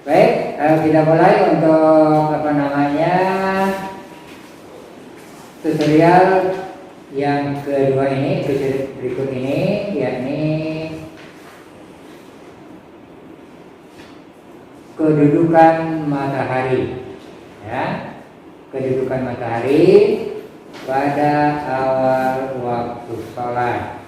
Baik, kita mulai untuk tutorial yang kedua ini, berikut ini, yakni kedudukan matahari. Ya, kedudukan matahari pada awal waktu sholat.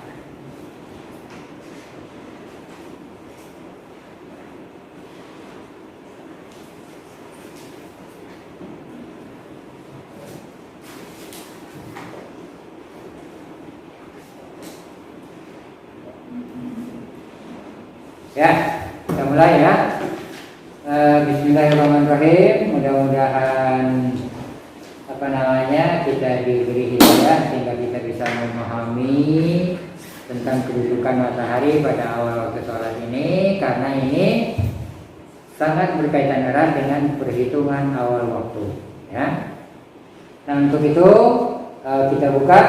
Ya, kita mulai ya. Bismillahirrahmanirrahim. Mudah-mudahan kita diberi hidayah sehingga kita bisa memahami tentang kedudukan matahari pada awal waktu sholat ini, karena ini sangat berkaitan erat dengan perhitungan awal waktu. Ya. Nah, untuk itu kita buka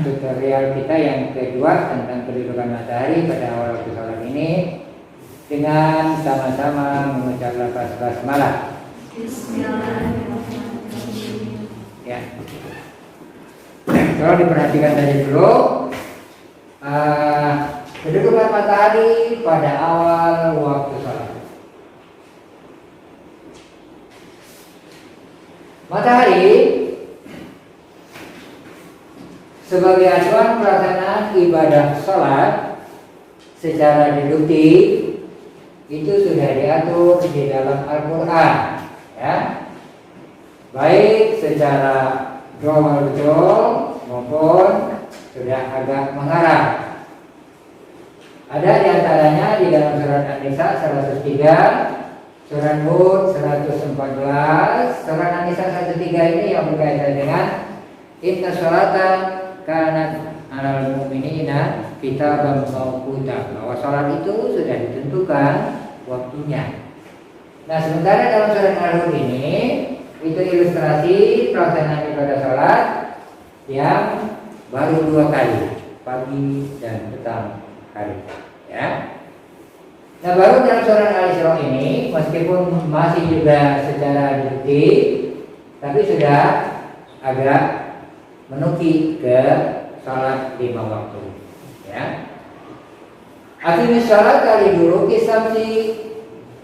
tutorial kita yang kedua tentang kedudukan matahari pada awal waktu sholat ini dengan sama-sama mengucap lafaz basmalah. Bismillahirrahmanirrahim. Ya. Kalau diperhatikan tadi dulu, kedudukan matahari pada awal waktu sholat. Matahari sebagai acuan pelaksanaan ibadah sholat secara deduktif itu sudah diatur di dalam Al-Quran, ya, baik secara global maupun sudah agak mengarah. Ada diantaranya di dalam surat An-Nisa 103, surat Hud 114, surat An-Nisa 103 ini yang berkaitan dengan inna sholata kanat alal mu'minina kitaban mawquta, bahwa sholat itu sudah ditentukan waktunya. Nah, sementara dalam surat Al-Hud ini itu ilustrasi pelaksanaan ibadah sholat yang baru 2 kali, pagi dan petang hari. Ya. Nah, baru dalam surat Al-Isra ini meskipun masih juga secara deduktif, tapi sudah agak menuki ke sholat 5 waktu. Ya. Akhirnya sholat kali dulu kisamsi,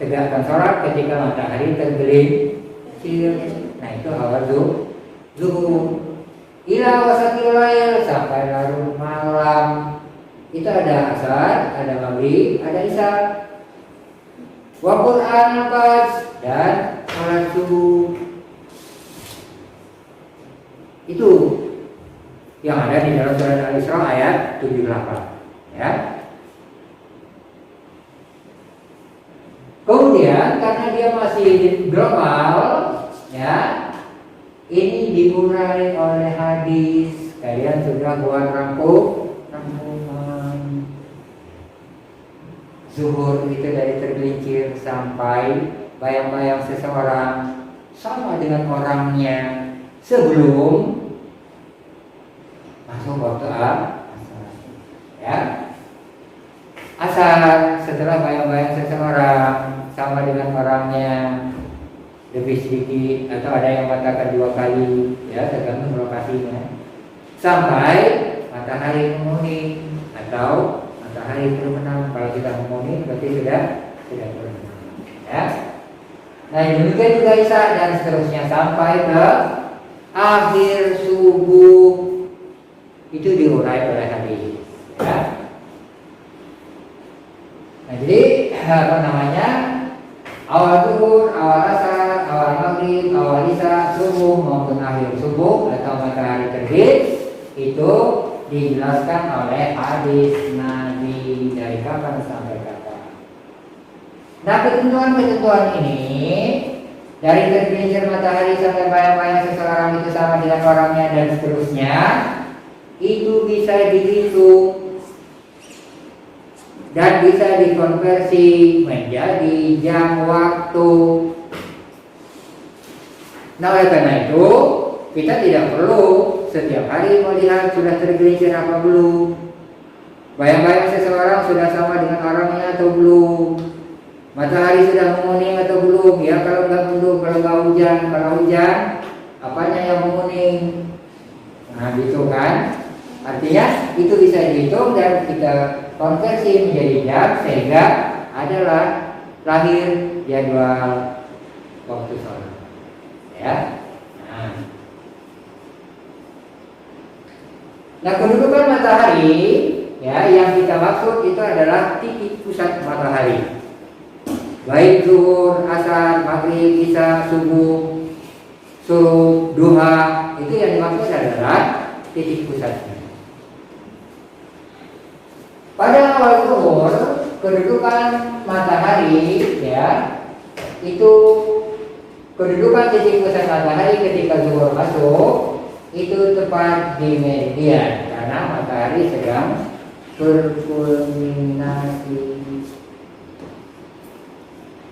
tegakkan sholat ketika matahari tergelincir. Nah, itu awal zuhur. Ila wasatil lail, sampai larut malam. Itu ada asar, ada maghrib, ada isya. Wa Qur'an al-Fajr dan sholat subuh. Itu yang ada di dalam surat Al-Isra ayat 78. Ya. Kemudian karena dia masih global, ya, ini dimulai oleh hadis. Kalian sudah buat rangkuman. Zuhur itu dari tergelincir sampai bayang-bayang seseorang sama dengan orangnya sebelum masuk waktu asar. Ya. Asar setelah bayang-bayang seseorang sama dengan orangnya lebih sedikit, atau ada yang mengatakan 2 kali, ya, tergantung lokasinya, sampai matahari menguning atau matahari terbenam. Kalau kita menguning berarti sudah terbenam. Ya. Nah, demikian juga isya dan seterusnya sampai ke akhir subuh. Itu diurai oleh hadis. Ya. Nah, jadi awal zuhur, awal asar, awal maghrib, awal isya, subuh maupun akhir subuh atau matahari terbit itu dijelaskan oleh hadis Nabi dari kapan sampai kapan. Nah, ketentuan-ketentuan ini dari tergelincir matahari sampai bayang-bayang seseorang itu sama dengan orangnya dan seterusnya, itu bisa dihitung dan bisa dikonversi menjadi jam waktu. Nah, oleh karena itu kita tidak perlu setiap hari melihat sudah tergelincir apa belum, bayang-bayang seseorang sudah sama dengan orangnya atau belum. matahari sudah menguning atau belum? Ya, kalau nggak hujan, kalau hujan, apanya yang menguning? Nah, gitu kan? Artinya itu bisa dihitung dan kita konversi menjadi jam sehingga adalah lahir jadwal waktu sholat. Ya. Nah, kedudukan matahari ya yang kita maksud itu adalah titik pusat matahari. Baik zuhur, asar, maghrib, isya, subuh, suruh, duha, itu yang dimaksud adalah titik pusatnya. Pada awal zuhur, kedudukan matahari ya itu kedudukan titik pusat matahari ketika zuhur masuk itu tepat di meridian karena matahari sedang berkulminasi.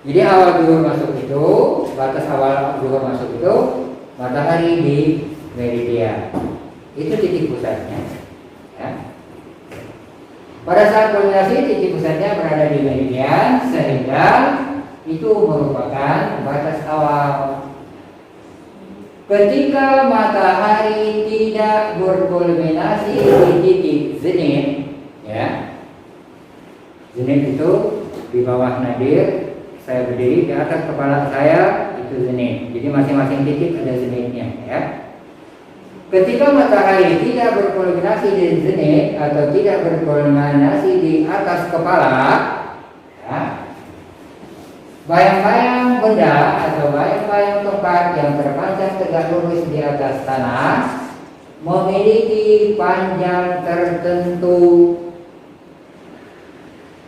Jadi awal zuhur masuk itu, batas awal zuhur masuk itu matahari di meridian. Itu titik pusatnya. Ya. Pada saat kulminasi titik pusatnya berada di meridian sehingga itu merupakan batas awal. Ketika matahari tidak berkulminasi di titik zenit, ya, zenit itu di bawah nadir. Saya berdiri di atas kepala saya itu zenit. Jadi masing-masing titik ada zenitnya, ya. Ketika matahari tidak berkulminasi di zenit atau tidak berkulminasi di atas kepala, ya, bayang-bayang benda atau bayang-bayang tempat yang terpanjang tegak lurus di atas tanah memiliki panjang tertentu,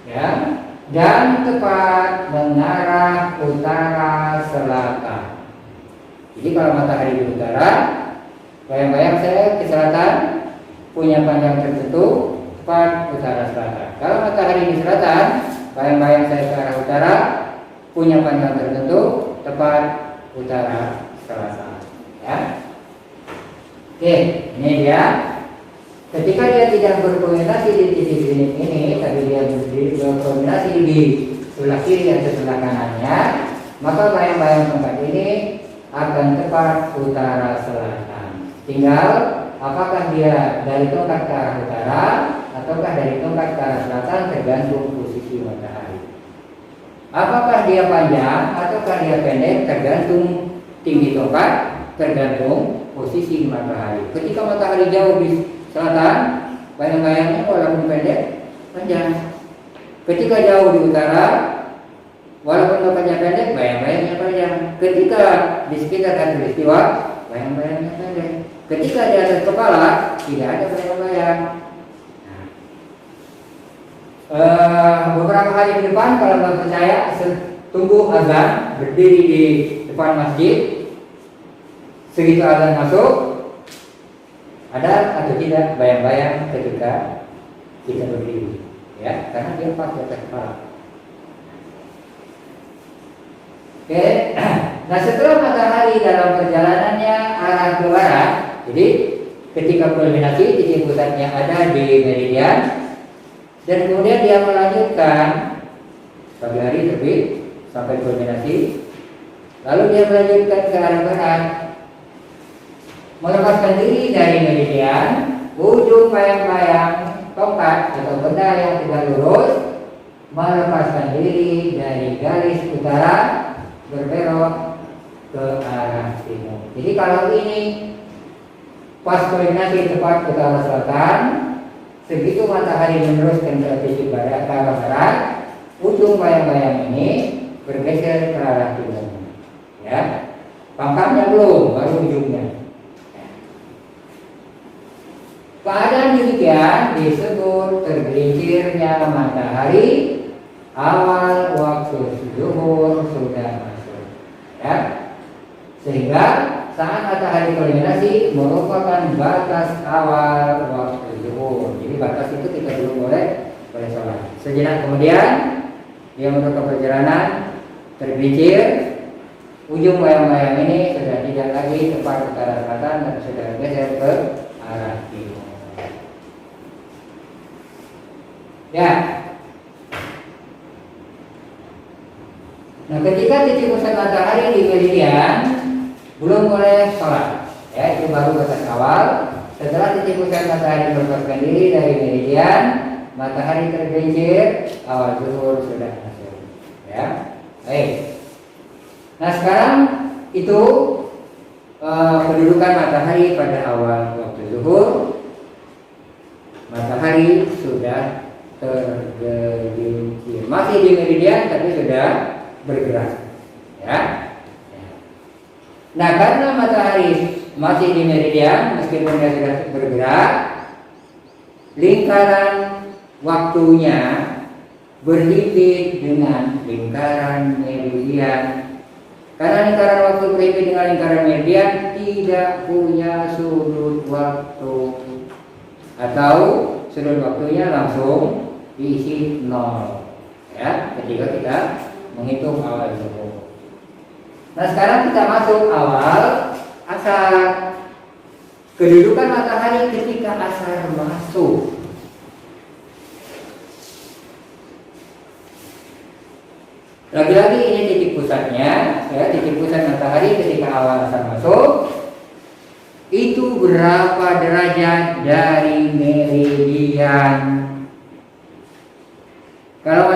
ya, dan tepat mengarah utara selatan. Jadi kalau matahari di utara, bayang-bayang saya ke selatan punya panjang tertentu tepat utara selatan. Kalau matahari di selatan, bayang-bayang saya ke arah utara punya panjang tertentu tepat utara selatan. Ya. Oke, ini dia. Ketika dia tidak berkulminasi di titik zenit ini, tapi dia berkulminasi di sebelah kiri atau sebelah kanannya, maka bayang-bayang tempat ini akan tepat utara selatan. Tinggal apakah dia dari tongkat ke arah utara ataukah dari tongkat ke arah selatan tergantung posisi matahari. Apakah dia panjang ataukah dia pendek tergantung tinggi tongkat, tergantung posisi matahari. Ketika matahari jauh di selatan, bayang-bayangnya walaupun pendek, panjang. Ketika jauh di utara, walaupun tongkatnya pendek, bayang-bayangnya panjang. Ketika di sekitar khatulistiwa, bayang-bayangnya pendek. Ketika di atas kepala, tidak ada bayang-bayang. Beberapa hari ke depan, kalau nggak percaya, tunggu azan, berdiri di depan masjid, segitu azan masuk, ada atau tidak bayang-bayang ketika kita berdiri, ya, karena dia pas di atas kepala. Oke, nah setelah matahari dalam perjalanannya arah ke barat, jadi ketika kulminasi titik pusatnya ada di meridian, dan kemudian dia melanjutkan pagi hari terbit sampai kulminasi, lalu dia melanjutkan ke arah barat. Melepaskan diri dari meridian, ujung bayang-bayang tongkat atau benda yang tegak lurus melepaskan diri dari garis utara berbelok ke arah timur. Jadi kalau ini pas kulminasi tepat utara selatan, segitu matahari meneruskan ke titik barat ke arah barat, ujung bayang-bayang ini bergeser ke arah timur. Ya, pangkatnya belum, baru ujungnya. Keadaan demikian disebut tergelincirnya matahari awal waktu zuhur sudah masuk. Ya. Sehingga saat matahari kulminasi merupakan batas awal waktu zuhur. Jadi batas itu kita belum boleh sholat. Sejenak kemudian dia menutup perjalanan, tergelincir, ujung bayang-bayang ini sudah tidak lagi tepat utara selatan dan sudah geser ke arah timur. Ya. Nah, ketika titik pusat matahari di meridian, belum boleh sholat. Ya, itu baru batas awal. Setelah titik pusat matahari melepaskan diri dari meridian, matahari tergelincir, awal zuhur sudah masuk. Ya, baik. Nah, sekarang itu kedudukan matahari pada awal waktu zuhur. Matahari sudah tergelincir, masih di meridian tapi sudah bergerak. Ya. Nah, karena matahari masih di meridian meskipun dia sudah bergerak, lingkaran waktunya berhimpit dengan lingkaran meridian. Karena lingkaran waktu berhimpit dengan lingkaran meridian tidak punya sudut waktu, atau sudut waktunya langsung diisi 0. Ya, ketika kita menghitung awal zuhur. Nah, sekarang kita masuk awal asar. Kedudukan matahari ketika asar masuk. Lagi-lagi ini titik pusatnya, ya, titik pusat matahari ketika awal asar masuk. Itu berapa derajat dari meridian? Kalau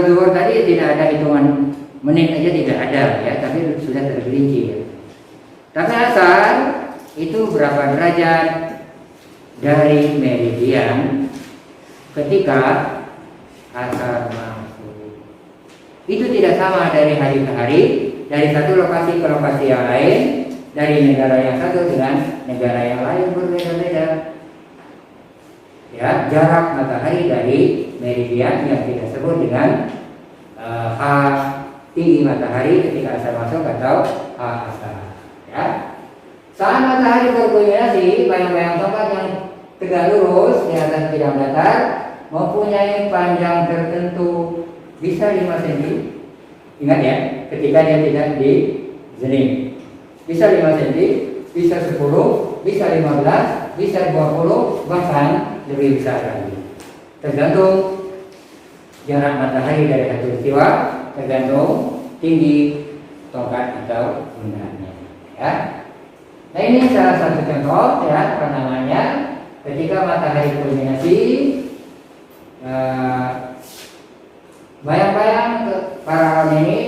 zuhur tadi tidak ada hitungan menit aja, tidak ada ya, tapi sudah tergelincir. Tapi asar itu berapa derajat dari meridian ketika asar masuk? Itu tidak sama dari hari ke hari, dari satu lokasi ke lokasi yang lain, dari negara yang satu dengan negara yang lain berbeda-beda. Ya, jarak matahari dari meridian yang kita sebut dengan H tinggi matahari ketika asar masuk atau H asar. Ya. Saat matahari berkulminasi, bayang-bayang tongkat yang tegak lurus di atas bidang datar mempunyai panjang tertentu, bisa 5 cm. Ingat ya, ketika dia tidak di zenit. Bisa 5 cm, bisa 10, bisa 15, bisa 20, bahkan lebih besar lagi. Tergantung jarak matahari dari khatulistiwa, tergantung tinggi tongkat atau bundanya. Ya. Nah, ini salah satu contoh ya, apa namanya, ketika matahari kulminasi, bayang-bayang paralel ini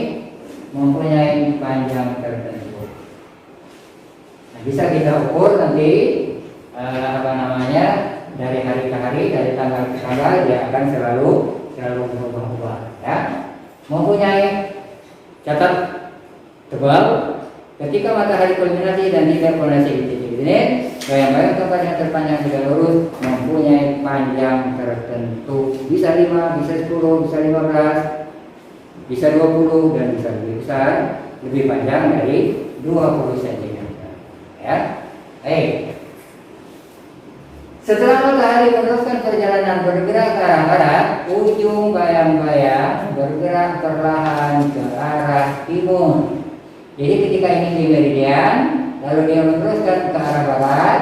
mempunyai panjang tertentu. Nah, bisa kita ukur nanti apa namanya, dari hari ke hari, dari tanggal ke tanggal, dia akan selalu berubah-ubah. Ya, mempunyai catat tebal. Ketika matahari kulminasi dan tidak kulminasi di titik ini, bayang-bayang tongkat yang terpanjang tidak lurus mempunyai panjang tertentu. Bisa 5, bisa 10, bisa 15, bisa 20, dan bisa lebih besar, lebih panjang dari 20 cm. Ya, baik. Setelah matahari meneruskan perjalanan bergerak ke arah barat, ujung bayang-bayang bergerak perlahan ke arah timur. Jadi ketika ini di meridian, lalu dia meneruskan ke arah barat,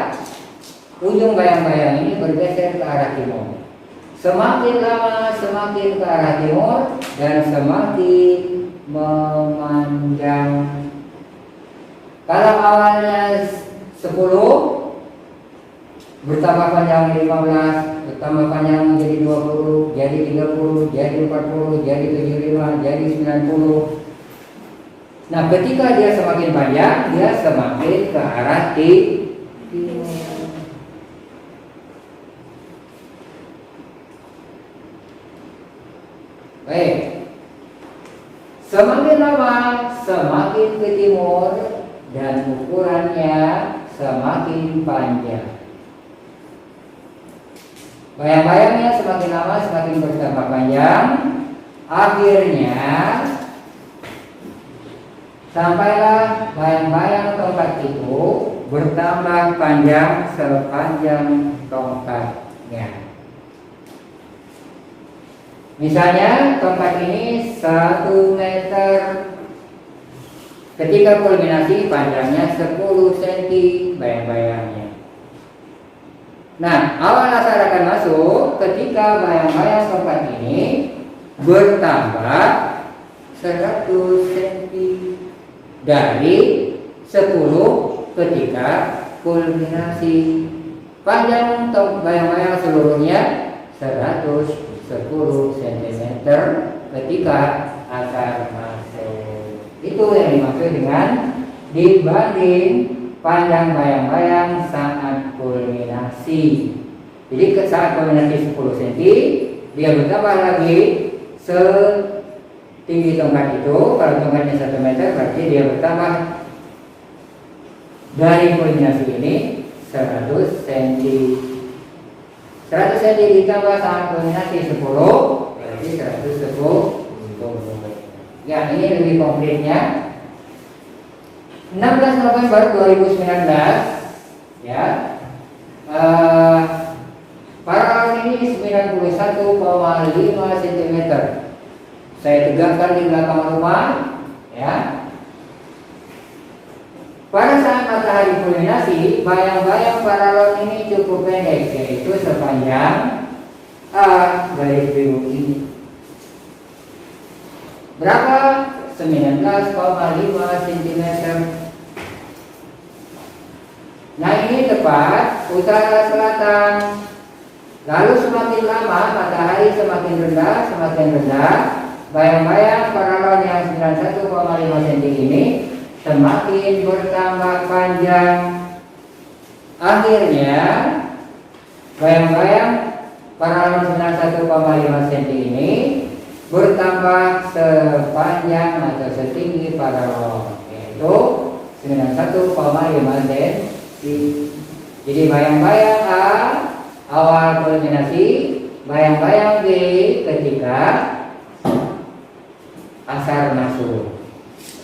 ujung bayang-bayang ini bergeser ke arah timur. Semakin lama semakin ke arah timur dan semakin memanjang. Kalau awalnya 10, bertambah panjang 15, bertambah panjang menjadi 20, jadi 30, jadi 40, jadi 75, jadi 90. Nah, ketika dia semakin panjang, dia semakin ke arah timur. Baik. Semakin lama, semakin ke timur, dan ukurannya semakin panjang. Bayang-bayangnya semakin lama semakin bertambah panjang. Akhirnya sampailah bayang-bayang tongkat itu bertambah panjang sepanjang tongkatnya. Misalnya tongkat ini 1 meter. Ketika kulminasi panjangnya 10 cm bayang-bayangnya. Nah, awal asar akan masuk ketika bayang-bayang tongkat ini bertambah 100 cm dari 10 ketika kulminasi. Panjang bayang-bayang seluruhnya 110 cm ketika akar masuk. Itu yang dimaksud dengan dibanding panjang bayang-bayang saat kulminasi. Jadi saat kulminasi 10 cm, dia bertambah lagi setinggi tongkat itu. Kalau tongkatnya 1 meter, berarti dia bertambah dari kulminasi ini 100 cm. 100 cm ditambah saat kulminasi 10, berarti 110. Ya, ini lebih konkretnya. 16 November 2019, ya, paralel ini 91,5 cm. Saya tegakkan di belakang rumah, ya. Pada saat matahari kulminasi, bayang-bayang paralel ini cukup pendek, yaitu sepanjang A garis biru ini. Berapa? 19,5 cm. Nah, ini tepat utara selatan. Lalu semakin lama matahari semakin rendah, bayang-bayang paralel yang 91,5 cm ini semakin bertambah panjang. Akhirnya bayang-bayang paralel 91,5 cm ini bertambah sepanjang atau setinggi paralel, yaitu 91,5 cm. Jadi bayang-bayang A awal kulminasi, bayang-bayang B ketika asar masuk.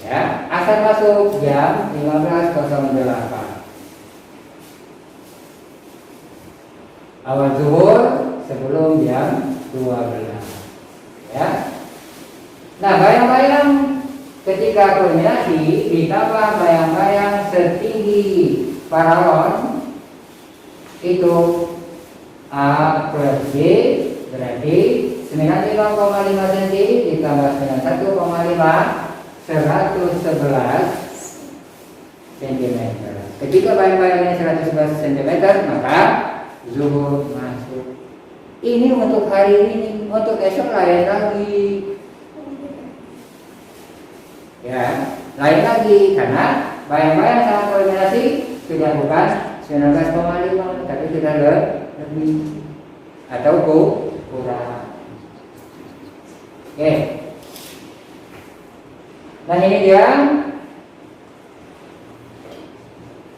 Ya, asar masuk jam 15.08. Awal zuhur sebelum jam 12. Ya. Nah, bayang-bayang ketika kulminasi ditambah bayang-bayang setinggi paralon itu A plus B berarti 95,5 cm ditambah 91,5, 111 cm. Ketika bayang-bayangnya 111 cm, maka zuhur masuk. Ini untuk hari ini, untuk esok lain lagi. Ya, lain lagi karena bayang-bayang saat kulminasi sudah bukan 19,5 tapi sudah lebih atau kurang. Oke. Nah, ini dia.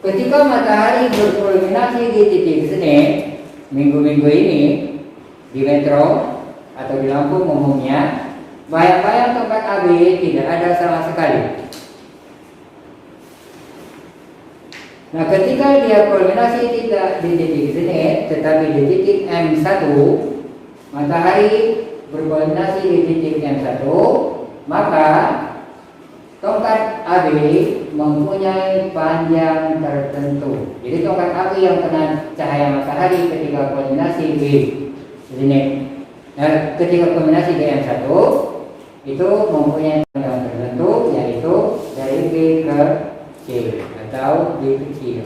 Ketika matahari berkulminasi di titik sini, minggu-minggu ini di Metro atau di Lampung umumnya, bayang-bayang tempat AB tidak ada sama sekali. Nah, ketika dia kulminasi tidak di titik sini, tetapi di titik M1, matahari berkulminasi di titik M1, maka tongkat AB mempunyai panjang tertentu. Jadi tongkat AB yang kena cahaya matahari ketika kulminasi di sini, nah, ketika kulminasi di M1 itu mempunyai panjang tertentu, yaitu dari B ke C atau B kecil.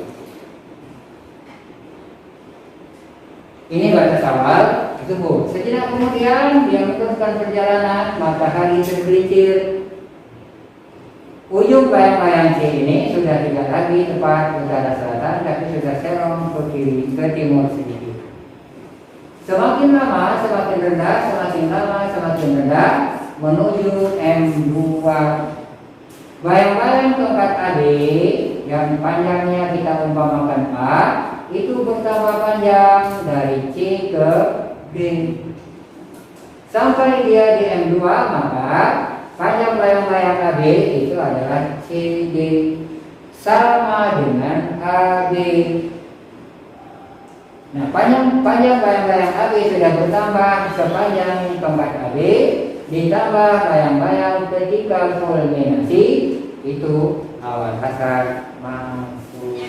Ini batas awal zuhur. Sejenak kemudian dia meneruskan perjalanan, matahari tergelincir. Ujung bayang-bayang C ini sudah tidak lagi tepat utara selatan, tapi sudah serong ke kiri, ke timur sedikit. Semakin lama semakin rendah, semakin lama semakin rendah menuju M2. Bayang-bayang tongkat AB yang panjangnya kita umpamakan A itu bertambah panjang dari C ke D sampai dia di M2, maka panjang bayang-bayang AB itu adalah CD sama dengan AB. Nah, panjang bayang-bayang AB sudah bertambah sepanjang tongkat AB ditambah bayang-bayang ketika kulminasi itu awal asar masuk.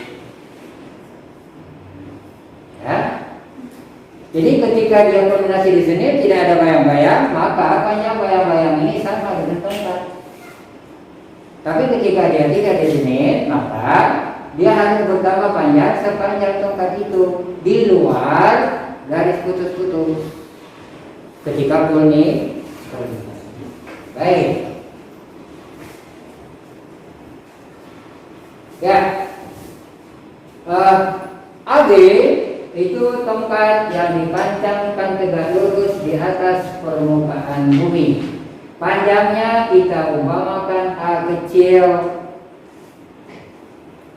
Ya. Jadi ketika dia kulminasi di sini tidak ada bayang-bayang, maka panjang bayang-bayang ini sama dengan tongkat. Tapi ketika dia tidak definite, maka dia harus bertambah panjang sepanjang tongkat itu di luar garis putus-putus. Ketika pulni, baik. Ya, AB itu tongkat yang dipancangkan tegak lurus di atas permukaan bumi. Panjangnya kita umpamakan A kecil.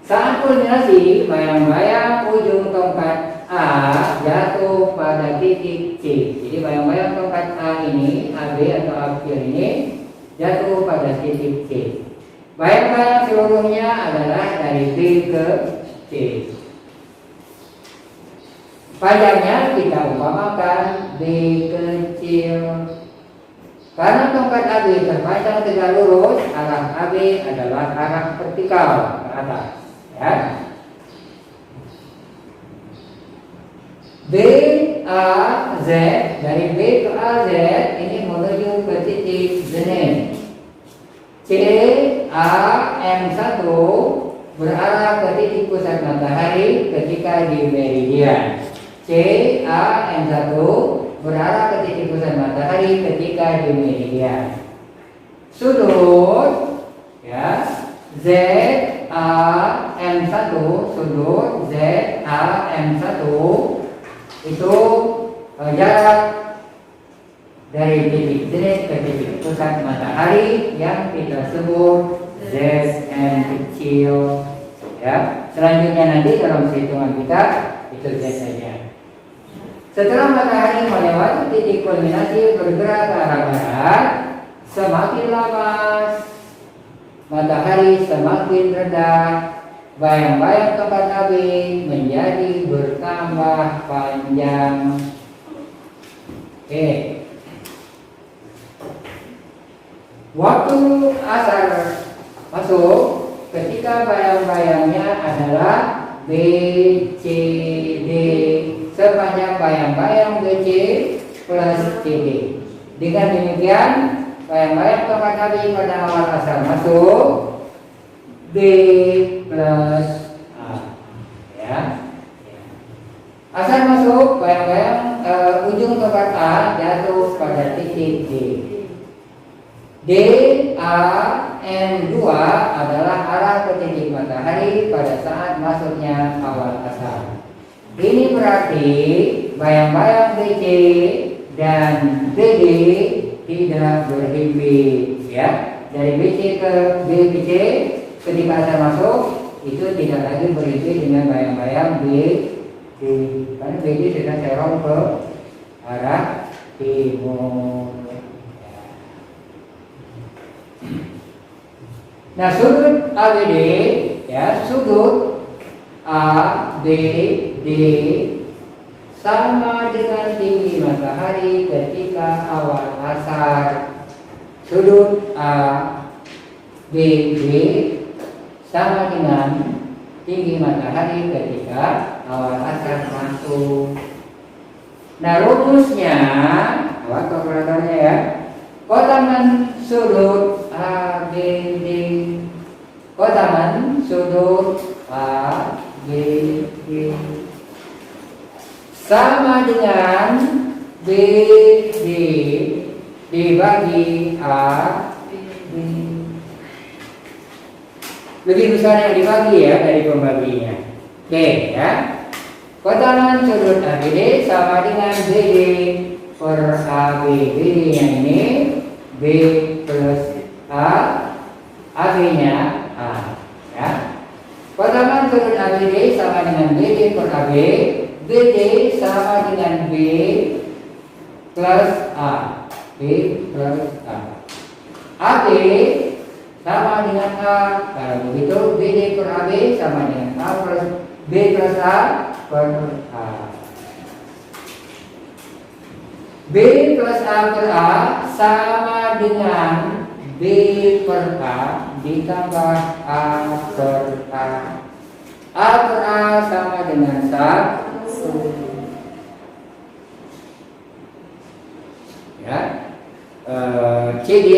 Saat kulminasi, bayang-bayang ujung tongkat A jatuh pada titik C. Jadi bayang-bayang tongkat A ini, AB atau A kecil ini jatuh pada titik C. Bayang-bayang seluruhnya adalah dari B ke C. Panjangnya kita umpamakan B kecil. Karena tongkat AB terpanjang tegak lurus, arah AB adalah arah vertikal ke atas. Ya. B A Z, dari B ke A Z ini menuju ke titik zenit. C A M1 berarah ke titik pusat matahari ketika di meridian. C A M1 berarah ke titik pusat matahari ketika di meridian. Sudut ya Z A M1, sudut Z A M1 itu jarak dari titik zenit ke titik pusat matahari yang kita sebut ZM kecil. Ya, selanjutnya nanti dalam perhitungan kita itu Z saja. Setelah matahari melewati titik kulminasi bergerak ke arah barat, semakin lama matahari semakin rendah, bayang-bayang tongkat AB menjadi bertambah panjang. Oke. Waktu asar masuk ketika bayang-bayangnya adalah B, C, D sepanjang bayang-bayang BC plus CD. Dengan demikian bayang-bayang tongkat AB pada awal asar masuk B plus A. Ya. Asar masuk bayang-bayang ujung tongkat A jatuh pada titik D. D, A, N2 adalah arah ke titik matahari pada saat masuknya awal asar. Ini berarti bayang-bayang BC dan BD tidak berhimpit, ya. Dari BC ke BC ketika asar masuk itu tidak lagi berhimpit dengan bayang-bayang BD, karena BD sudah serong ke arah timur. Nah, sudut ABD ya, sudut ABD sama dengan tinggi matahari ketika awal asar. Sudut ABD sama dengan tinggi matahari ketika awal asar masuk. Nah, rumusnya, awas kalkulatornya ya. Kotaman sudut ABD, kotaman sudut ABD sama dengan BD dibagi ABD. Lebih besar yang dibagi ya dari pembaginya. Oke ya. Kotaman sudut ABD sama dengan BD per AB. BD yang ini B plus A, AB-nya A. Ya. Kotaman sudut ABD sama dengan BD per AB. BD sama dengan B plus A. B plus A. AB sama dengan A. Kalau begitu BD per AB sama dengan A plus B plus A per A. B plus A per A sama dengan B per A ditambah A per A. A per A sama dengan 1. Ya, CD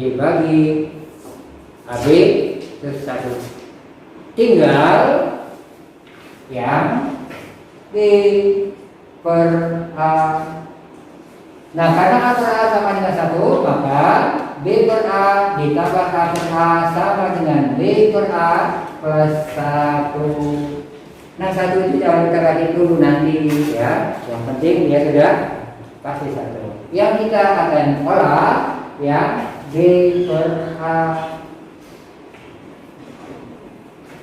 dibagi AB itu 1. Tinggal yang B per A. Nah, karena A per A sama dengan 1, maka B per A ditambah A per A sama dengan B per A plus 1. Nah, 1 itu jangan kita ganti dulu nanti ya. Yang penting dia sudah pasti 1. Yang kita akan olah yang B per A.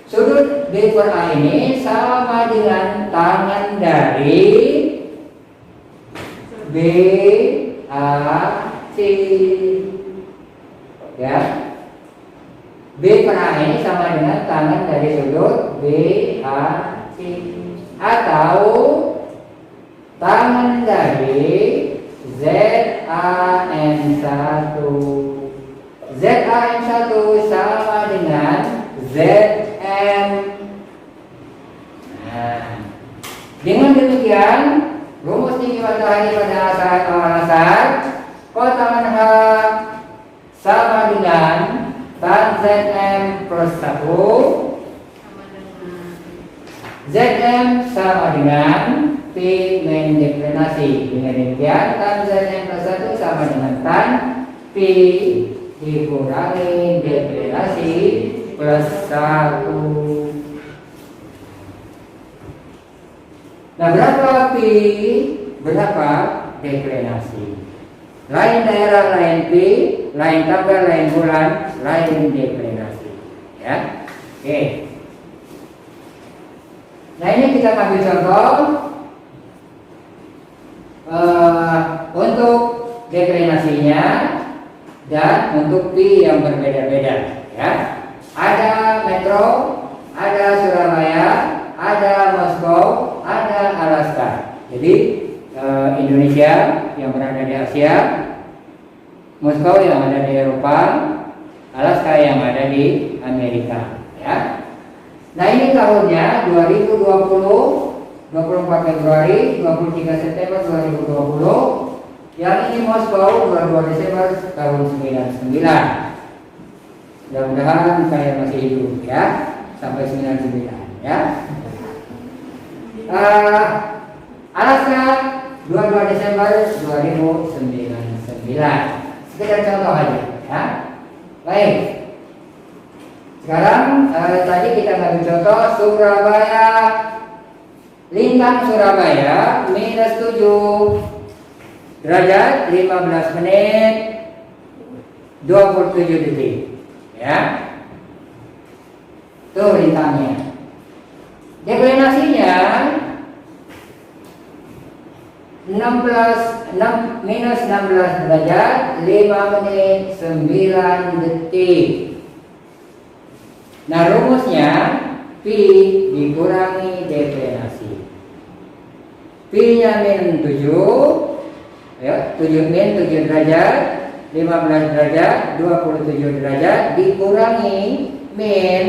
Sudut B per A ini sama dengan tangan dari B A C. Ya, B per A ini sama dengan tangan dari sudut B A C atau tangan dari ZAN1. ZAN1 sama dengan ZM. Nah, dengan demikian rumus tinggi matahari pada asar kos tangan H sama dengan tan ZM plus 1. ZM sama dengan P min deklinasi. Dengan demikian tan ZM plus 1 sama dengan tan P dikurangi deklinasi plus 1. Nah, berapa P, berapa deklinasi? Lain daerah, lain P, lain tanggal, lain bulan, lain deklinasi. Ya, oke. Nah, ini kita ambil contoh untuk deklinasinya dan untuk P yang berbeda-beda. Ya, ada Metro, ada Surabaya, ada Moskow, ada Alaska. Jadi Indonesia yang berada di Asia, Moskow yang ada di Eropa, Alaska yang ada di Amerika. Ya. Nah, ini tahunnya 2020, 24 Februari, 23 September 2020. Yang ini Moskow 22 Desember tahun 99. Mudah-mudahan saya masih hidup ya sampai 99 ya. Alaska 22 Desember 2099. Sekedar contoh aja ya. Baik. Sekarang tadi kita ambil contoh Surabaya. Lintang Surabaya minus 7 derajat 15 menit 27 detik. Ya. Tuh lintangnya. Deklinasinya minus 16 derajat 5 menit 9 detik. Nah, rumusnya P dikurangi deklinasi. P-nya min 7 ya, 7 derajat 15 derajat 27 derajat dikurangi min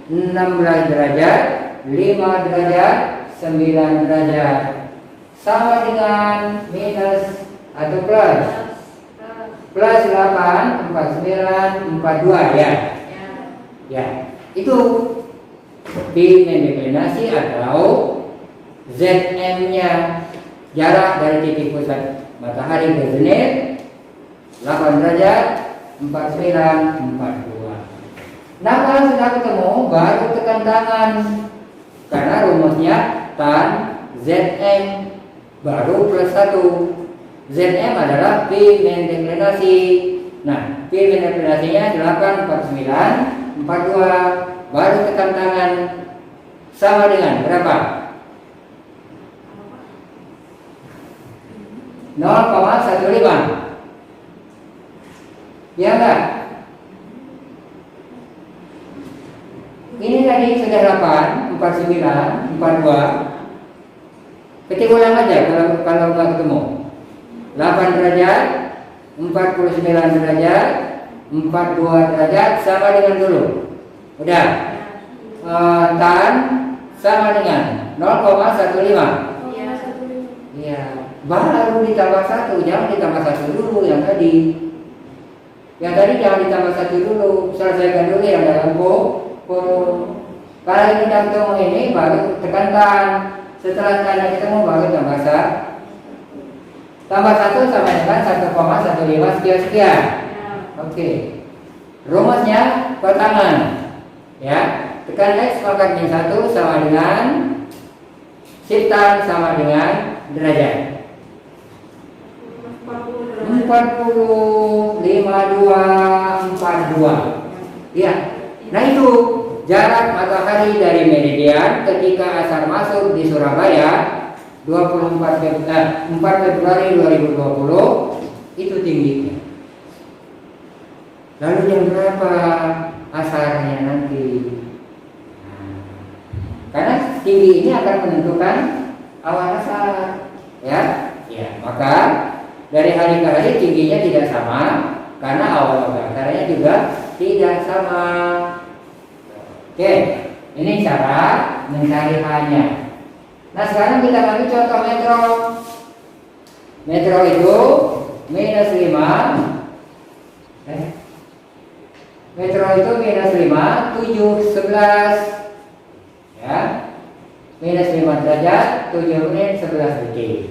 16 derajat 5 derajat 9 derajat sama dengan minus atau plus 8 49 42 ya. Ya, itu P min deklinasi atau ZM-nya jarak dari titik pusat matahari ke zenit 8 derajat 49 42. Nah, kalau sudah ketemu baru tekan tangan karena rumusnya tan ZM baru plus 1. ZM adalah P min deklinasi. Nah, P min deklinasinya 8 49 42 baru tekan tangan sama dengan berapa? 0,15. Ya enggak? Ini tadi sudah 8, 49, 42. Ketik ulang aja kalau nggak ketemu. 8 derajat, 49 derajat, 42 derajat sama dengan dulu. Udah. Tan sama dengan 0,15. Iya. Baru ditambah 1, jangan ditambah 1 dulu yang tadi. Yang tadi jangan ditambah 1 dulu, selesaikan dulu yang dalam kurung. Kalau ini tidak ketemu ini baru tekankan. Setelah tanda ketemu baru tambah 1. Tambah 1 sama dengan 1,15 sekian. Oke. Rumusnya pertama, ya, tekan X pangkat min 1 sama dengan Tan sama dengan derajat 40, 52, 42. Ya. Nah itu jarak matahari dari meridian ketika asar masuk di Surabaya 4 Februari 2020 itu tingginya. Lalu jam berapa asarnya nanti? Karena tinggi ini akan menentukan awal asar, ya. Ya, maka dari hari ke hari tingginya tidak sama karena awal asarnya juga tidak sama. Oke, ini cara mencari H-nya. Nah sekarang kita ambil contoh metro. Metro itu minus 5. Metro itu minus 5, 7, 11. Ya, minus 5 derajat, 7 menit, 11 detik.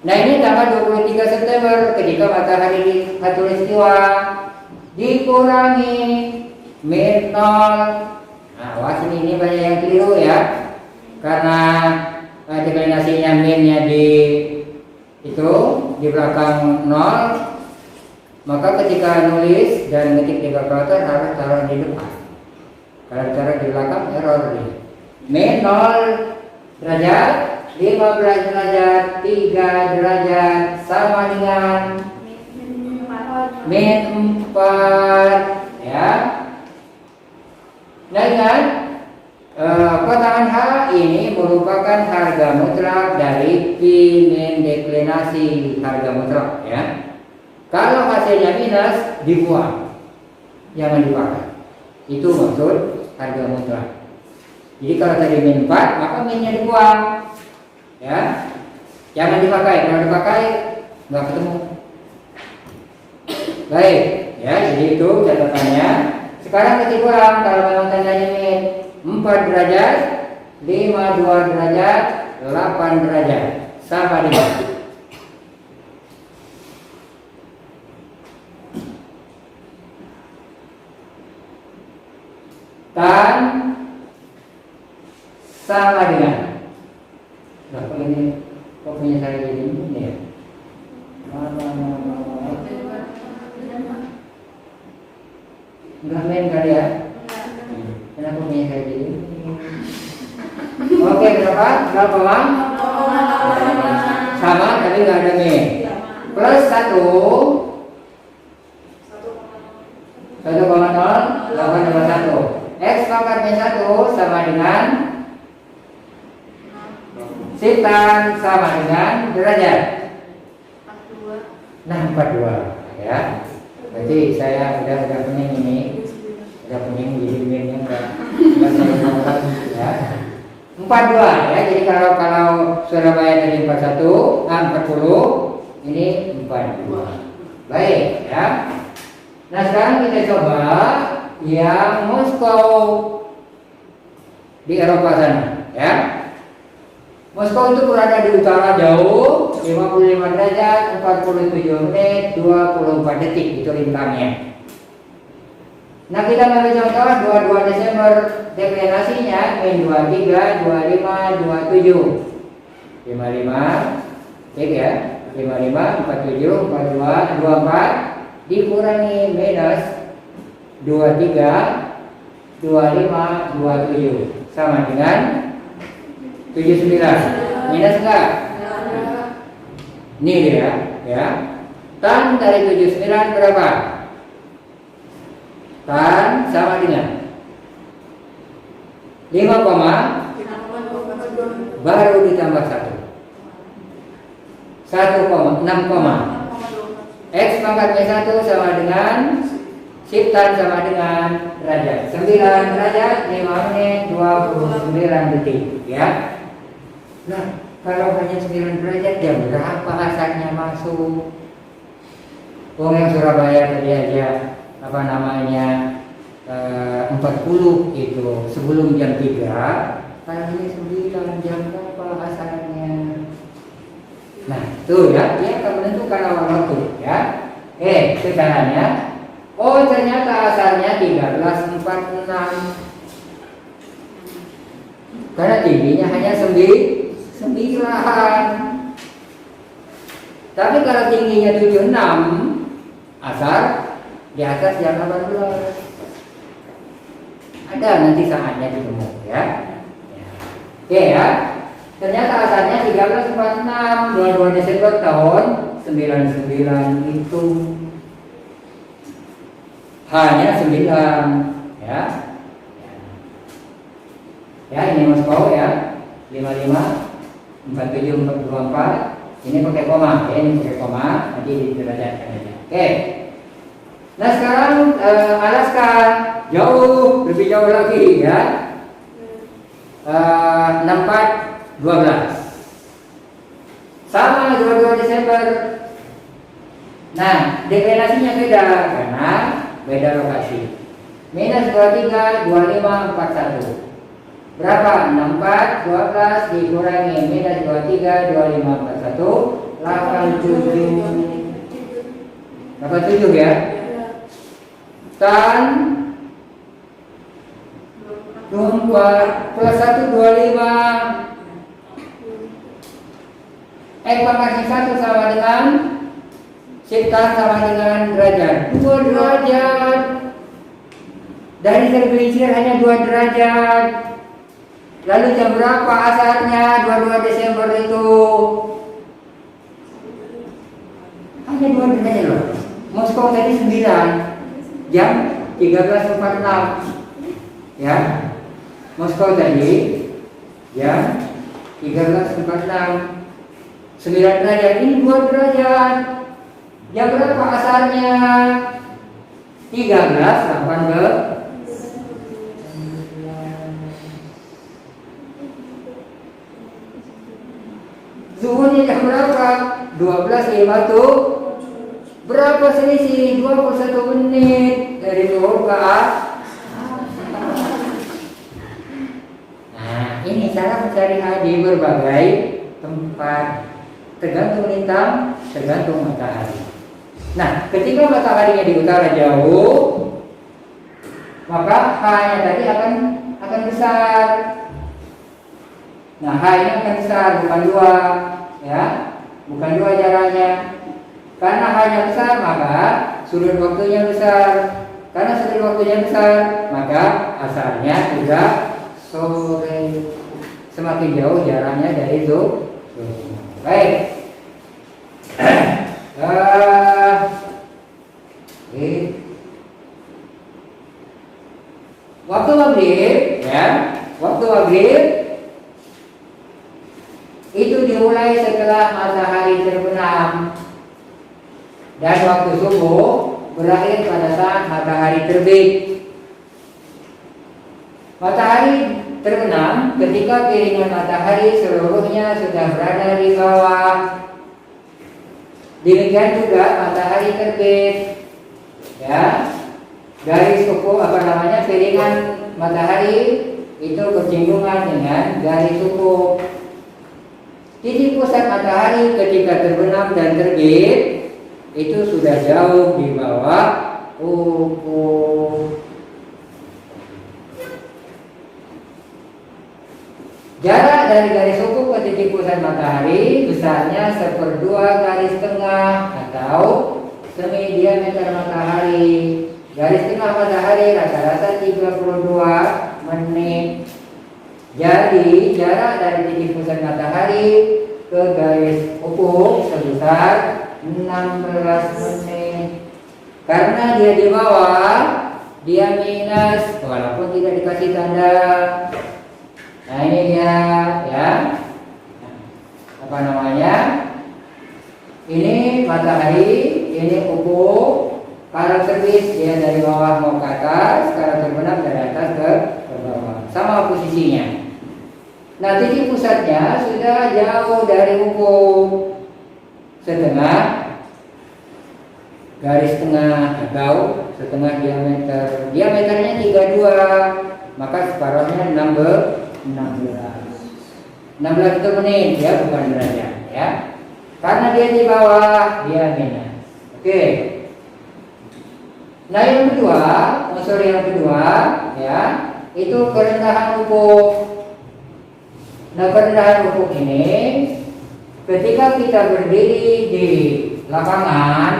Nah ini tanggal 23 September ketika matahari khatulistiwa dikurangi min 0. Nah awas ini banyak yang keliru ya. Karena deklinasinya minnya di itu di belakang 0, maka ketika nulis dan ngetik di kalkulator harus taruh di depan. Kalau taruh di belakang error nih. Min 0 derajat, 15 derajat, 3 derajat sama dengan min 4, ya. Nah ingat, kotaan H ini merupakan harga mutlak dari P min deklinasi harga mutlak, ya. Kalau hasilnya minus dibuang, jangan dipakai. Itu maksud harga mutlak. Jadi kalau tadi min 4 maka minnya dibuang, ya. Jangan dipakai. Kalau dipakai nggak ketemu. Baik, ya. Jadi itu catatannya. Sekarang kesimpulan kalau memang tandanya min 4 derajat, 52 derajat, 8 derajat sama dengan tan sama dengan. Nah, ini kok punya saya jadi ini ya? Enggak main kali ya? Kenapa punya saya jadi ini? Oke, berapa? Berapa bang? Sama, tapi nggak ada min. Plus 1 1,0821. X pangkat min 1 sama dengan Tan sama dengan derajat 42. Nah 42 ya. Berarti saya udah pening ini. Udah pening jadi minnya enggak ya. 42 ya. Jadi kalau Surabaya dari 40 ini 42. Baik ya. Nah sekarang kita coba yang Moskow di Eropa sana, ya. Moskow itu berada di utara jauh, 55 derajat, 47 menit, 24 detik itu lintangnya. Nah kita ambil contoh 22 Desember deklinasinya min 23, 25, 27, 55, cek ya, 55, 47, 42, 24 dikurangi minus 23, 25, 27 sama dengan 79. Minus enggak? Ini dia, ya. Tan dari 79 berapa? Tan sama dengan 5, baru ditambah 1. 6, X pangkat min 1 sama dengan Tan sama dengan derajat 9 derajat 5 menit 29 detik, ya. Nah kalau hanya 9 derajat jam berapa asarnya masuk? Wong yang Surabaya tadi aja apa namanya 40 itu sebelum jam 3, kalau ini 9 jam berapa asalnya. Nah itu ya, dia akan menentukan awal waktu ya. Sekarangnya oh ternyata asalnya 13.46 karena tingginya hanya 9. Tapi kalau tingginya 76, asal di atas jam 18. Ada nanti saatnya ketemu ya. Oke ya. Ternyata asalnya 1346, 22 Desember tahun 99 itu hanya 9 ya. Ya ini Moskow ya. 55 47 24. Ini pakai koma, ya, ini pakai koma, nanti diderajatkan aja. Oke. Nah sekarang Alaska jauh, lebih jauh lagi ya. 64 12. Sama 22 Desember. Nah, deklinasinya beda karena beda lokasi. Minus 23 25 41. Berapa? 64 12 dikurangi minus 23 25 41 87 ya. Tan 24 plus 1 25. Pangkat 1 sama dengan tan sama dengan derajat 2 derajat. Dari tergelincir hanya 2 derajat. Lalu jam berapa asalnya 22 Desember itu? Hanya 2 derajat loh. Moskow tadi 9 jam 13.46 ya. Moskow tadi jam 13.46 9 derajat, ini 2 derajat. Jam berapa asalnya? 13.18. Zuhurnya jam berapa? 12.5 tuh. Berapa selisih? 21 menit dari zuhur ke Nah, ini cara mencari H di berbagai tempat. Tergantung lintang, tergantung matahari. Nah, ketika mataharinya di utara jauh, maka H-nya tadi akan besar. Nah, H ini akan besar, bukan 2 ya. Bukan 2 jaraknya. Karena H-nya besar, maka sudut waktunya besar. Karena sudut waktunya besar, maka asalnya juga sore. Semakin jauh jaraknya dari itu. Baik. Waktu maghrib ya, waktu maghrib itu dimulai setelah matahari terbenam dan waktu subuh berakhir pada saat matahari terbit. Matahari terbenam ketika piringan matahari seluruhnya sudah berada di bawah. Demikian juga matahari terbit. Ya. Garis kuku piringan matahari itu bersinggungan dengan garis ufuk. Titik pusat matahari ketika terbenam dan terbit itu sudah jauh di bawah ufuk. Jarak dari garis ufuk ke titik pusat matahari besarnya 1/2 garis tengah atau semi diameter matahari. Garis tengah matahari rata-rata 32 menit. Jadi jarak dari titik pusat matahari ke garis ufuk sebesar 16 menit. Karena dia di bawah, dia minus walaupun tidak dikasih tanda. Nah ini dia ya. Ini matahari, ini ufuk. Kalau terbit dia dari bawah mau ke atas, kalau terbenam dari atas ke bawah. Sama posisinya. Nah titik pusatnya sudah jauh dari ufuk setengah garis tengah atau setengah diameter. Diameternya 32, maka separuhnya 16. 16 itu menit ya, bukan derajat ya. Karena dia di bawah, dia minus. Oke. Nah yang kedua, unsur yang kedua ya, itu kerendahan ufuk. Nah kerendahan ufuk ini ketika kita berdiri di lapangan,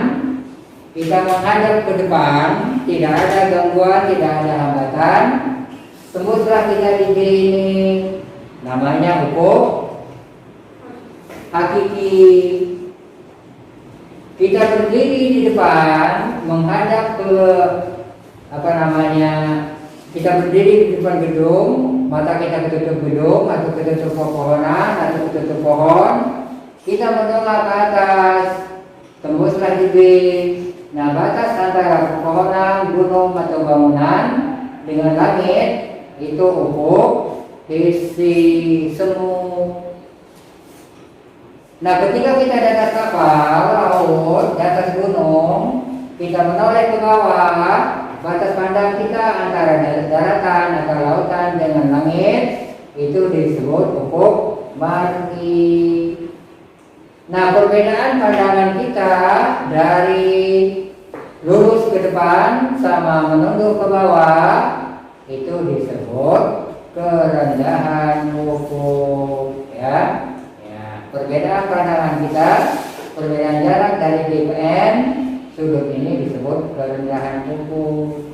kita menghadap ke depan, tidak ada gangguan, tidak ada hambatan. Tembuslah kita di diri ini, namanya ufuk hakiki. Kita berdiri di depan, menghadap ke kita berdiri di depan gedung, mata kita ketutup gedung atau ketutup pepohonan atau ketutup pohon, kita menolak ke atas, tembuslah bibir. Nah batas antara pepohonan, gunung atau bangunan dengan langit itu ufuk isi semu. Nah ketika kita di atas kapal laut, di atas gunung, kita menoleh ke bawah, batas pandang kita antara daratan atau lautan dengan langit itu disebut ufuk mar'i. Nah perbedaan pandangan kita dari lurus ke depan sama menunduk ke bawah itu disebut kerendahan ufuk ya. Perbedaan pandangan kita, perbedaan jarak dari DPN sudut ini disebut kerendahan ufuk.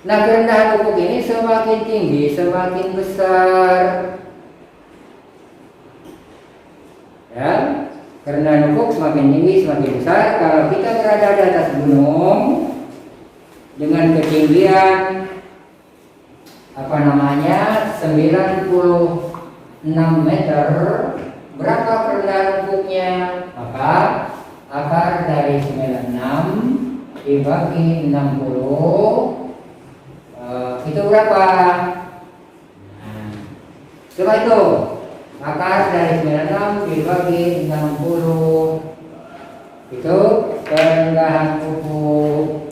Nah kerendahan ufuk ini semakin tinggi semakin besar ya. Kerendahan ufuk semakin tinggi semakin besar. Kalau kita berada di atas gunung dengan ketinggian 96 meter, berapa kerendahan ufuknya? Maka akar dari 96 dibagi 60 itu berapa? Nah, coba itu akar dari 96 dibagi 60 itu kerendahan ufuk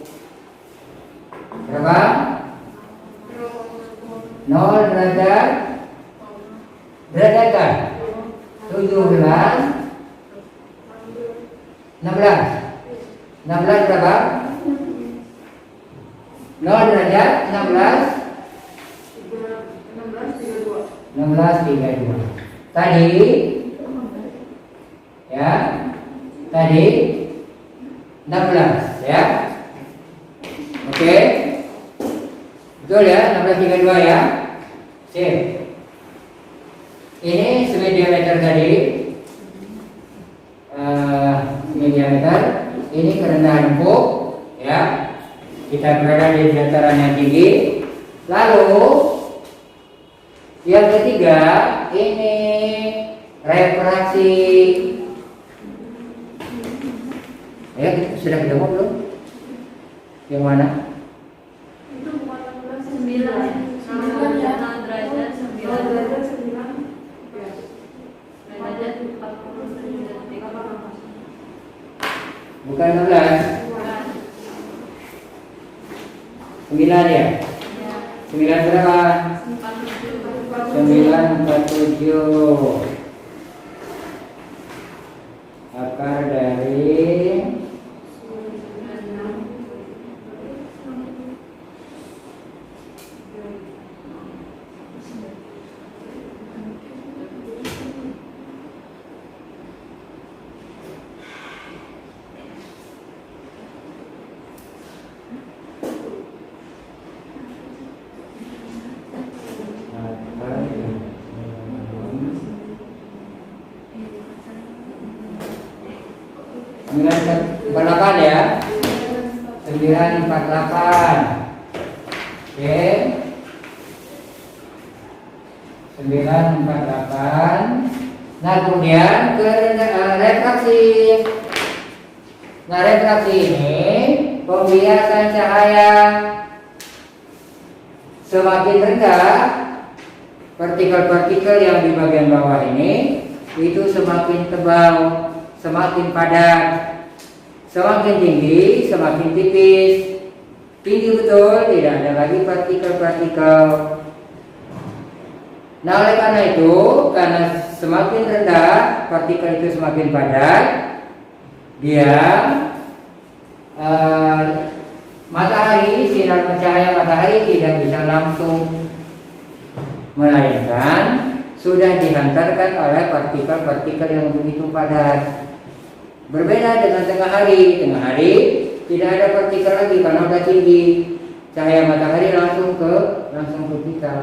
berapa? 0 derajat. Derajat kan? 17 16 berapa? 0 derajat 16 tadi ya, tadi 16 ya. Oke betul ya, 16,32 ya. Sip. Ini semi diameter tadi, semi diameter. Ini kerendahan ufuk, ya. Kita berada di dataran yang tinggi. Lalu yang ketiga ini refraksi. Ya, sudah ketemu belum? Yang mana? Itu bukan 9 derajat 9 bukan 16. 9 ya? 9 berapa? 947 akar dari 948 ya. 948. Oke. 948. Nah, kemudian refraksi. Nah, refraksi ini pembiasan cahaya. Semakin rendah partikel-partikel yang di bagian bawah ini itu semakin tebal, semakin padat. Semakin tinggi, semakin tipis. Tinggi betul, tidak ada lagi partikel-partikel. Nah, oleh karena itu, karena semakin rendah, partikel itu semakin padat, dia matahari, sinar cahaya matahari tidak bisa langsung, melainkan sudah dihantarkan oleh partikel-partikel yang begitu padat. Berbeda dengan tengah hari tidak ada partikel lagi karena sudah tinggi, cahaya matahari langsung ke kita.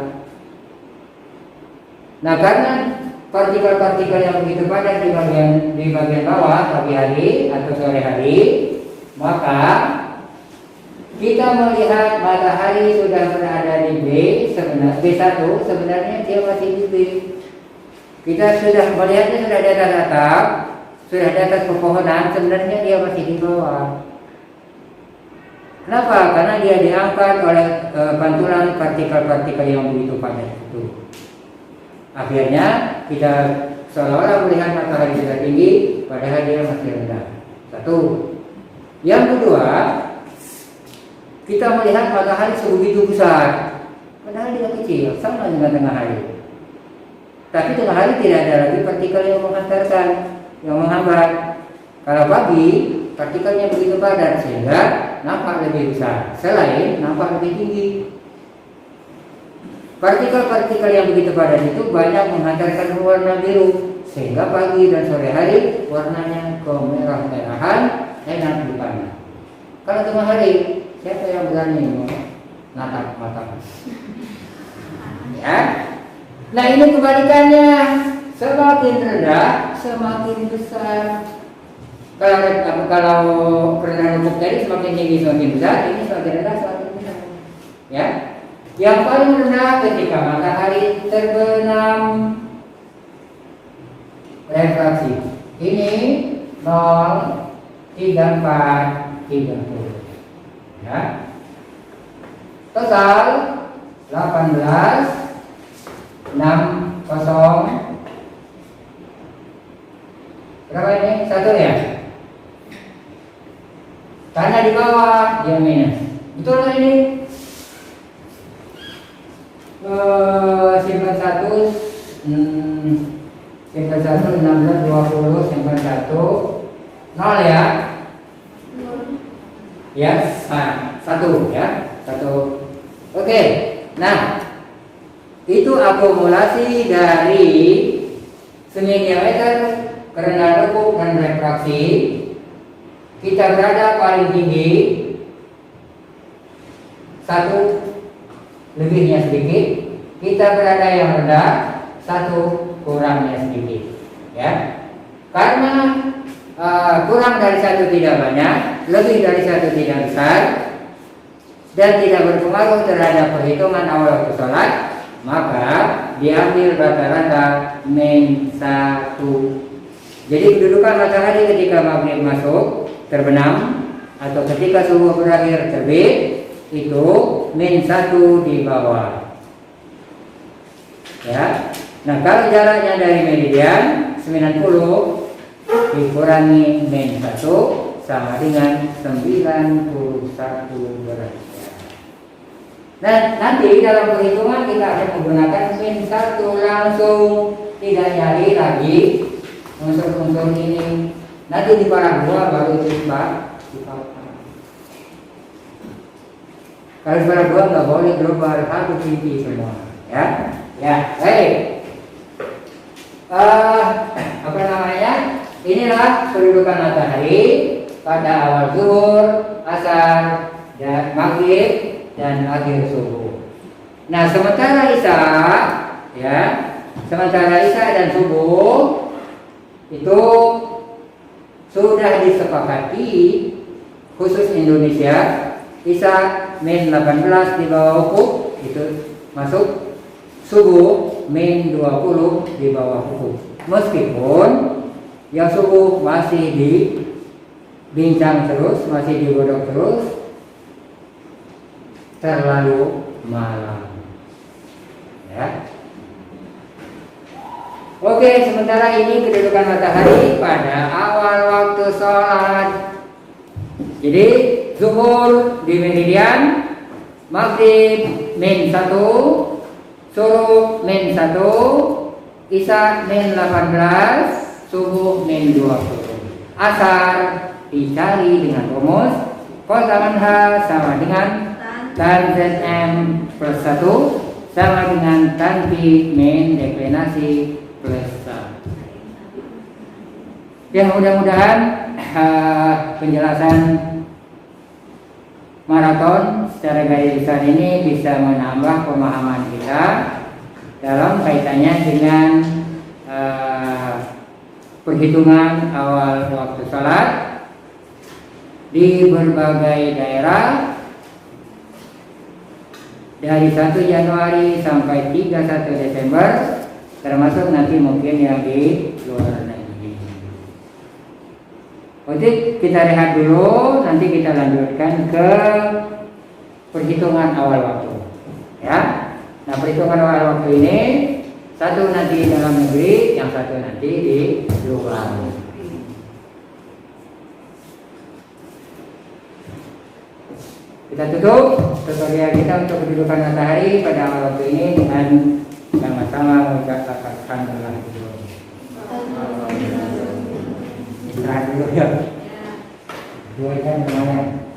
Nah, karena partikel-partikel yang begitu padat di bagian bawah pagi hari atau sore hari, maka kita melihat matahari sudah berada di B1, sebenarnya dia masih di B. Kita sudah melihatnya sudah di atas atap, sudah di atas pepohonan, sebenarnya dia masih di bawah. Kenapa? Karena dia diangkat oleh pantulan partikel-partikel yang begitu padat itu. Akhirnya kita seolah-olah melihat matahari sudah tinggi, padahal dia masih rendah. Satu. Yang kedua, kita melihat matahari sebegitu besar, padahal dia kecil, sama dengan tengah hari. Tapi tengah hari tidak ada lagi partikel yang menghantarkan, yang menghambat. Kalau pagi, partikelnya begitu padat sehingga nampak lebih besar, selain nampak lebih tinggi. Partikel-partikel yang begitu padat itu banyak menghantarkan warna biru, sehingga pagi dan sore hari warnanya kemerah-merahan, enak dipandang. Kalau tengah hari, siapa yang berani natap mata? Ya. Nah, ini kebalikannya, semakin rendah semakin besar. Kalau kerendahan ufuk tadi semakin tinggi semakin besar, ini semakin rendah semakin besar. Ya. Yang paling rendah ketika matahari terbenam, refraksi. Ini 0,3430. Ya. Total 18,60. Berapa ini? 1 ya? Karena di bawah dia minus. Betul nggak ini? Simpan 1 16 20 simpan 1 0 ya. Ya, 1 ya. 1. Oke. Nah, itu akumulasi dari semi diameter, kerendahan ufuk dan refraksi. Kita berada paling tinggi, 1 lebihnya sedikit, kita berada yang rendah, 1 kurangnya sedikit. Ya, karena kurang dari 1 tidak banyak, lebih dari 1 tidak besar, dan tidak berpengaruh terhadap perhitungan awal waktu sholat, maka diambil rata-rata -1. Jadi kedudukan matahari ketika maghrib masuk terbenam atau ketika subuh berakhir terbit itu -1 di bawah. Ya. Nah, kalau jaraknya dari meridian 90 dikurangi -1 sama dengan 91 derajat. Nah, nanti dalam perhitungan kita akan menggunakan -1 langsung, tidak nyari lagi unsur-unsur ini. Nanti di parabola baru dipotong. Kalau di parabola nggak boleh global, harus tinggi semua. Ya, ya, baik. Apa namanya? Inilah kedudukan matahari pada awal zuhur, asar, dan maghrib dan akhir subuh. Nah, sementara isya dan subuh itu sudah disepakati khusus Indonesia. Isya -18 di bawah ufuk itu masuk, subuh -20 di bawah ufuk. Meskipun yang subuh masih dibincang terus, masih digodok terus, terlalu malam. Ya. Oke, sementara ini kedudukan matahari pada awal waktu sholat. Jadi zuhur di meridian, maghrib min 1, suruh min 1, isya min 18, subuh min 20. Asar dicari dengan rumus kota manha sama dengan tan ZM plus 1 sama dengan tan B min deklinasi plus 1. Ya, mudah-mudahan penjelasan maraton secara garis besar ini bisa menambah pemahaman kita dalam kaitannya dengan perhitungan awal waktu salat di berbagai daerah dari 1 Januari sampai 31 Desember, termasuk nanti mungkin yang di luar negeri. Oke, kita rehat dulu, nanti kita lanjutkan ke perhitungan awal waktu. Ya, nah perhitungan awal waktu ini satu nanti di dalam negeri, yang satu nanti di luar negeri. Kita tutup tutorial kita untuk kedudukan matahari pada awal waktu ini dengan sama-sama mengucapkan alhamdulillah. Istirahat dulu ya. Dua jam kemana?